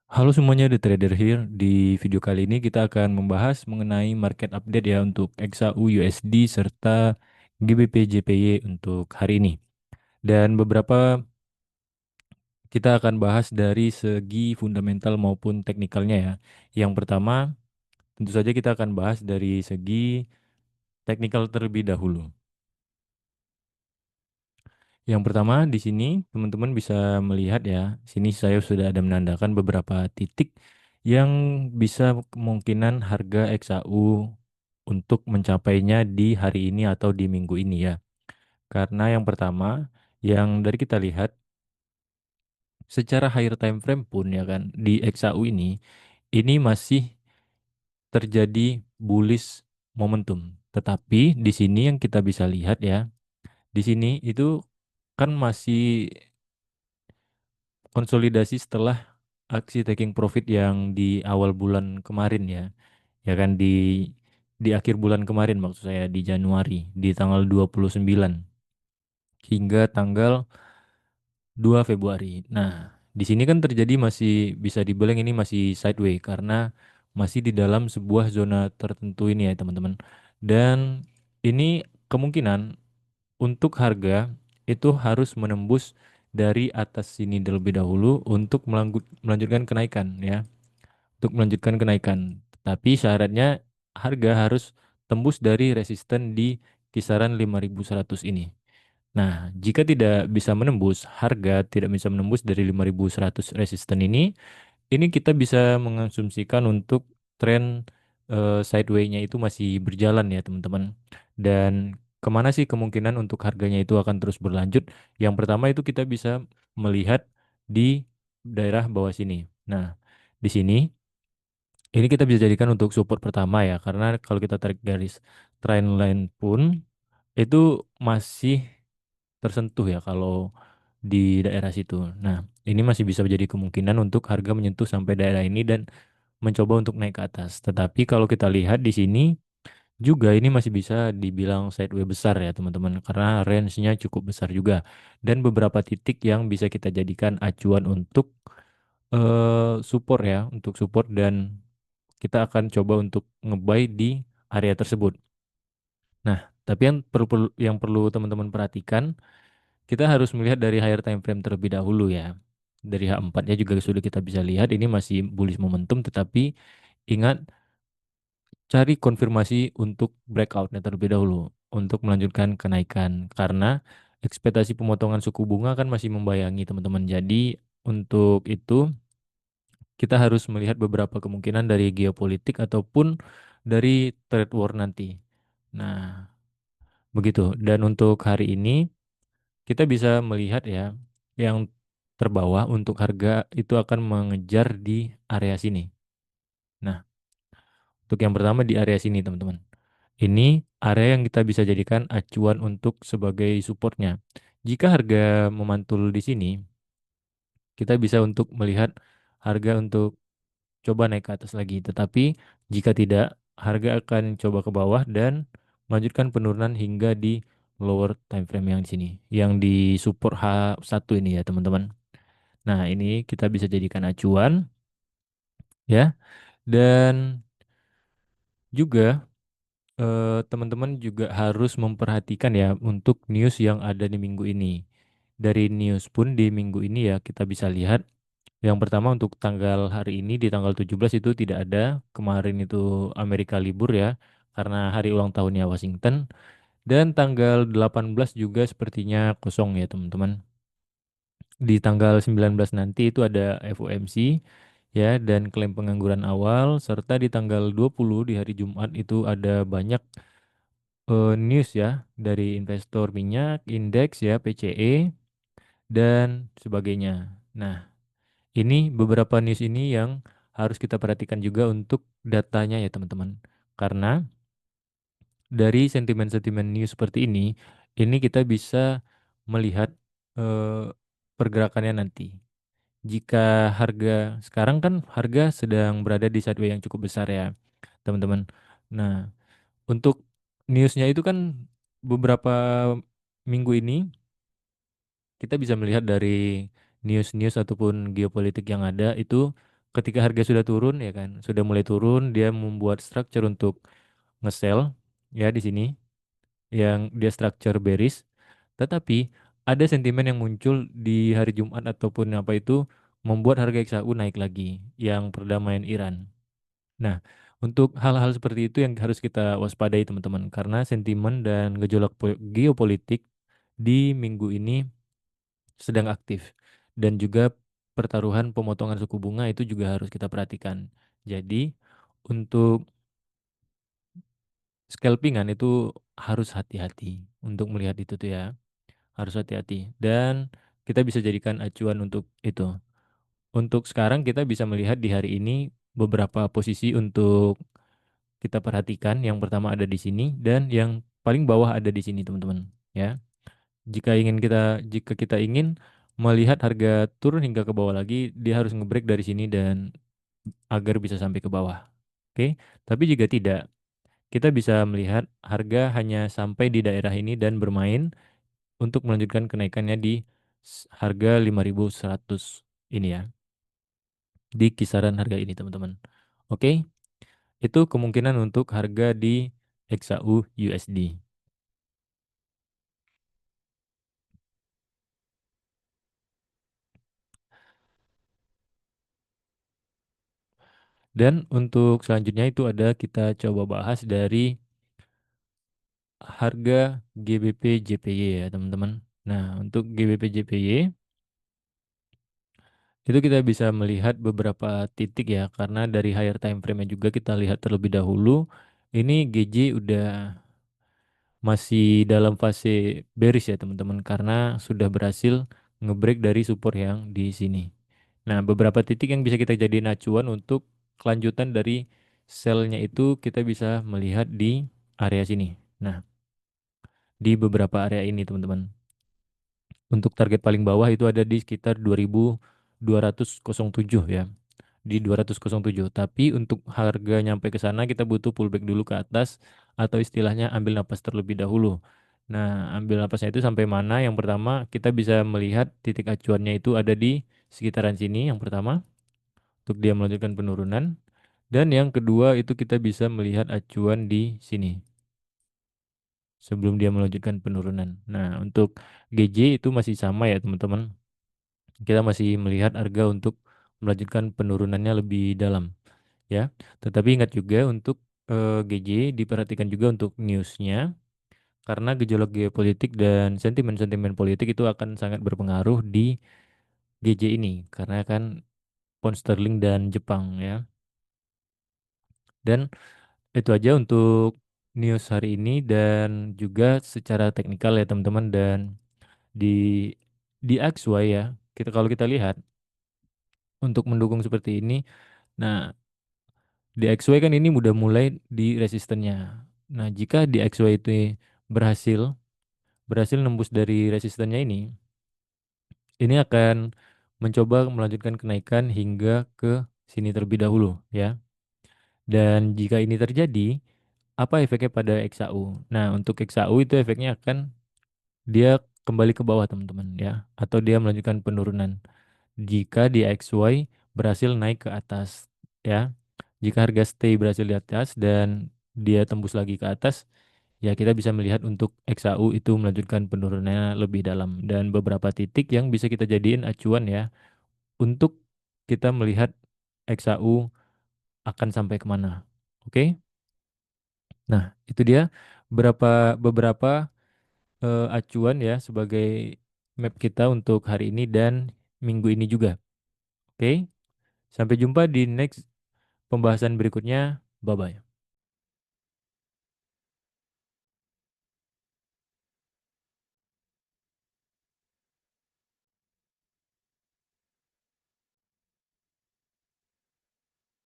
Halo semuanya, The Trader here. Di video kali ini kita akan membahas mengenai market update ya untuk XAU USD serta GBP JPY untuk hari ini. Dan beberapa kita akan bahas dari segi fundamental maupun teknikalnya ya. Yang pertama, tentu saja kita akan bahas dari segi teknikal terlebih dahulu. Yang pertama di sini teman-teman bisa melihat ya, sini saya sudah ada menandakan beberapa titik yang bisa kemungkinan harga XAU untuk mencapainya di hari ini atau di minggu ini ya. Karena yang pertama, yang dari kita lihat secara higher time frame pun ya kan di XAU ini masih terjadi bullish momentum. Tetapi di sini yang kita bisa lihat ya, di sini itu kan masih konsolidasi setelah aksi taking profit yang di awal bulan kemarin ya. Ya kan di akhir bulan kemarin maksud saya di Januari di tanggal 29 hingga tanggal 2 Februari. Nah, di sini kan terjadi masih bisa dibilang ini masih sideways karena masih di dalam sebuah zona tertentu ini ya teman-teman. Dan ini kemungkinan untuk harga itu harus menembus dari atas sini terlebih dahulu untuk melanjutkan kenaikan ya, untuk melanjutkan kenaikan. Tapi syaratnya harga harus tembus dari resisten di kisaran 5.100 ini. Nah, jika tidak bisa menembus, harga tidak bisa menembus dari 5.100 resisten ini kita bisa mengasumsikan untuk tren sideway-nya itu masih berjalan ya teman-teman. Dan kemana sih kemungkinan untuk harganya itu akan terus berlanjut? Yang pertama itu kita bisa melihat di daerah bawah sini. Nah, di sini ini kita bisa jadikan untuk support pertama ya, karena kalau kita tarik garis trendline pun itu masih tersentuh ya kalau di daerah situ. Nah, ini masih bisa menjadi kemungkinan untuk harga menyentuh sampai daerah ini dan mencoba untuk naik ke atas. Tetapi kalau kita lihat di sini juga ini masih bisa dibilang sideways besar ya teman-teman karena range-nya cukup besar juga dan beberapa titik yang bisa kita jadikan acuan untuk support ya, untuk support dan kita akan coba untuk nge-buy di area tersebut. Nah, tapi yang perlu teman-teman perhatikan, kita harus melihat dari higher time frame terlebih dahulu ya. Dari H4-nya juga sudah kita bisa lihat ini masih bullish momentum, tetapi ingat cari konfirmasi untuk breakout-nya terlebih dahulu untuk melanjutkan kenaikan karena ekspektasi pemotongan suku bunga kan masih membayangi teman-teman. Jadi untuk itu kita harus melihat beberapa kemungkinan dari geopolitik ataupun dari trade war nanti. Nah, begitu. Dan untuk hari ini kita bisa melihat ya yang terbawah untuk harga itu akan mengejar di area sini. Nah, untuk yang pertama di area sini teman-teman. Ini area yang kita bisa jadikan acuan untuk sebagai supportnya. Jika harga memantul di sini, kita bisa untuk melihat harga untuk coba naik ke atas lagi. Tetapi jika tidak, harga akan coba ke bawah dan melanjutkan penurunan hingga di lower time frame yang di sini, yang di support H1 ini ya teman-teman. Nah, ini kita bisa jadikan acuan ya. Dan juga teman-teman juga harus memperhatikan ya untuk news yang ada di minggu ini. Dari news pun di minggu ini ya kita bisa lihat yang pertama untuk tanggal hari ini di tanggal 17 itu tidak ada. Kemarin itu Amerika libur ya karena hari ulang tahunnya Washington. Dan tanggal 18 juga sepertinya kosong ya teman-teman. Di tanggal 19 nanti itu ada FOMC ya dan klaim pengangguran awal serta di tanggal 20 di hari Jumat itu ada banyak news ya dari investor minyak, indeks ya, PCE dan sebagainya. Nah, ini beberapa news ini yang harus kita perhatikan juga untuk datanya ya teman-teman. Karena dari sentimen-sentimen news seperti ini kita bisa melihat eh, pergerakannya nanti. Jika harga sekarang kan harga sedang berada di sideways yang cukup besar ya, teman-teman. Nah, untuk newsnya itu kan beberapa minggu ini kita bisa melihat dari news-news ataupun geopolitik yang ada itu Ketika harga sudah turun ya kan, sudah mulai turun, dia membuat structure untuk nge-sell ya di sini yang dia structure bearish, tetapi ada sentimen yang muncul di hari Jumat ataupun apa itu membuat harga XAU naik lagi yang perdamaian Iran. Nah, untuk hal-hal seperti itu yang harus kita waspadai teman-teman karena sentimen dan gejolak geopolitik di minggu ini sedang aktif dan juga pertaruhan pemotongan suku bunga itu juga harus kita perhatikan. Jadi, untuk scalpingan itu harus hati-hati untuk melihat itu tuh ya. Harus hati-hati dan kita bisa jadikan acuan untuk itu. Untuk sekarang kita bisa melihat di hari ini beberapa posisi untuk kita perhatikan. Yang pertama ada di sini dan yang paling bawah ada di sini, teman-teman. Ya, jika kita ingin melihat harga turun hingga ke bawah lagi, dia harus ngebreak dari sini dan agar bisa sampai ke bawah. Oke, tapi jika tidak, kita bisa melihat harga hanya sampai di daerah ini dan bermain untuk melanjutkan kenaikannya di harga 5.100 ini ya, di kisaran harga ini teman-teman. Oke, itu kemungkinan untuk harga di XAU USD. Dan untuk selanjutnya itu ada kita coba bahas dari harga GBP JPY ya teman-teman. Nah, untuk GBP JPY itu kita bisa melihat beberapa titik ya, karena dari higher time frame-nya juga kita lihat terlebih dahulu. Ini GJ udah masih dalam fase bearish ya teman-teman, karena sudah berhasil ngebreak dari support yang di sini. Nah, beberapa titik yang bisa kita jadiin acuan untuk kelanjutan dari sell-nya itu kita bisa melihat di area sini. Nah, di beberapa area ini teman-teman. Untuk target paling bawah itu ada di sekitar 2207 ya, di 207. Tapi untuk harga nyampe ke sana kita butuh pullback dulu ke atas atau istilahnya ambil napas terlebih dahulu. Nah, ambil napasnya itu sampai mana? Yang pertama, kita bisa melihat titik acuannya itu ada di sekitaran sini yang pertama untuk dia melanjutkan penurunan, dan yang kedua itu kita bisa melihat acuan di sini sebelum dia melanjutkan penurunan. Nah, untuk GJ itu masih sama ya, teman-teman. Kita masih melihat harga untuk melanjutkan penurunannya lebih dalam ya. Tetapi ingat juga untuk GJ diperhatikan juga untuk newsnya karena gejolak geopolitik dan sentimen-sentimen politik itu akan sangat berpengaruh di GJ ini karena kan pound sterling dan Jepang ya. Dan itu aja untuk news hari ini dan juga secara teknikal ya teman-teman, dan di XY ya. Kalau kita lihat untuk mendukung seperti ini. Nah, di XY kan ini udah mulai di resistennya. Nah, jika di XY itu berhasil berhasil nembus dari resistennya ini akan mencoba melanjutkan kenaikan hingga ke sini terlebih dahulu ya. Dan jika ini terjadi, apa efeknya pada XAU? Nah, untuk XAU itu efeknya akan dia kembali ke bawah teman-teman ya, atau dia melanjutkan penurunan. Jika di XY berhasil naik ke atas ya. Jika harga stay berhasil di atas dan dia tembus lagi ke atas, ya kita bisa melihat untuk XAU itu melanjutkan penurunannya lebih dalam dan beberapa titik yang bisa kita jadiin acuan ya untuk kita melihat XAU akan sampai kemana. Oke? Nah, itu dia beberapa acuan ya sebagai map kita untuk hari ini dan minggu ini juga. Oke? Sampai jumpa di next pembahasan berikutnya. Bye bye.